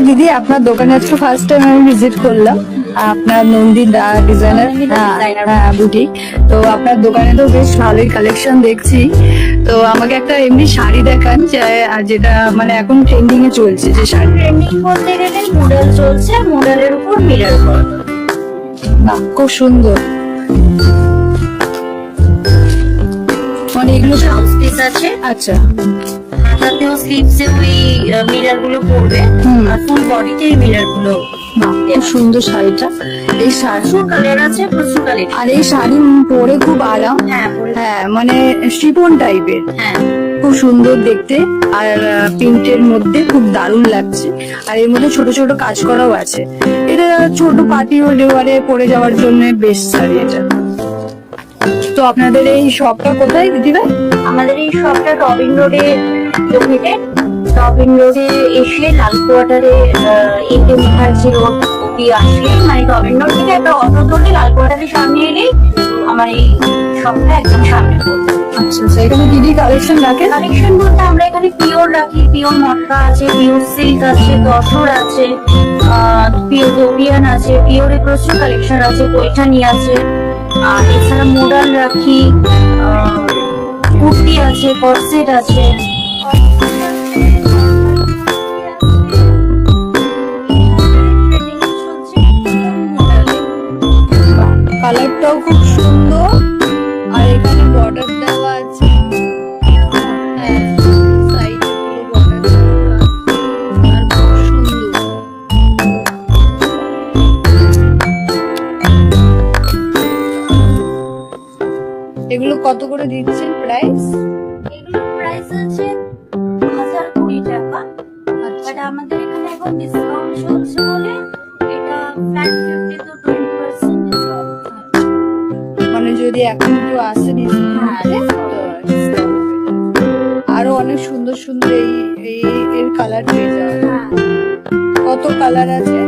দিদি, আপনার দোকানে আজকে ফার্স্ট টাইম আমি ভিজিট করলাম। আপনার নন্দী ডিজাইনার বুটিক। তো আপনার দোকানে তো বেশ ভালোই কালেকশন দেখছি। তো আমাকে একটা এমনি শাড়ি দেখান, যেটা মানে এখন ট্রেন্ডিং এ চলছে যে শাড়ি। ট্রেন্ডিং বলতে গেলে মডেল চলছে, মডেলের উপর মিরর ওয়ার্ক। বাহ, খুব সুন্দর। মানে এগুলো ব্লাউজ পিস আছে, আচ্ছা, হাতাতেও স্লিভসে ওই মিরর গুলো পড়বে, আর ফুল বডিতে এই মিরর গুলো। বাহ, খুব সুন্দর শাড়িটা। এই শাড়ি প্রচুর কালার আছে, প্রচুর কালার। আর এই শাড়ি পরে খুব আরাম। হ্যাঁ, মানে শিফন টাইপের, হ্যাঁ খুব সুন্দর দেখতে। আর প্রিন্টের মধ্যে খুব দারুণ লাগছে। আর এর মধ্যে ছোট ছোট কাজ করাও আছে। এটা ছোট পার্টি ও ডেওয়ারে পরে যাওয়ার জন্য বেস্ট শাড়ি এটা। তো আপনাদের এই শপটা কোথায় দিদিভাই? আমাদের এই শপটা রবিন রোডে লোকেটেড। রবিন রোডে এসে লাল কোয়ার্টারে একে মুখার্জি রোড অব্দি আসলে, মানে রবিন রোড থেকে একটা অটো ধরে লাল কোয়ার্টারের সামনে এলেই আমার এই শপটা একদম সামনে পড়বে। আচ্ছা আচ্ছা, এখানে কি কি কালেকশন রাখেন? কালেকশন বলতে আমরা এখানে পিওর রাখি, পিওর মটকা আছে, পিওর সিল্ক আছে, তসর আছে, পিওর দোপিয়ান আছে, পিওরে প্রচুর কালেকশন আছে, পৈঠানি আছে। আর এছাড়া মোডাল রাখি, কুর্তি আছে, কর্সেট আছে। কালারটাও খুব সুন্দর। আর এখানে বর্ডার দেওয়া আছে। হ্যাঁ, সাইডে পুরো বর্ডার দেওয়া। আর খুব সুন্দর। এগুলো কত করে দিচ্ছেন প্রাইস? এগুলোর প্রাইস আছে 1020 টাকা। বাট আমাদের এখানে এখন ডিসকাউন্ট চলছে বলে এটা ফ্ল্যাট 50 to 20% ডিসকাউন্ট। মানে যদি এখন কেউ আসে আরো অনেক সুন্দর সুন্দর এই এর কালার পেয়ে যাওয়া। কত কালার আছে?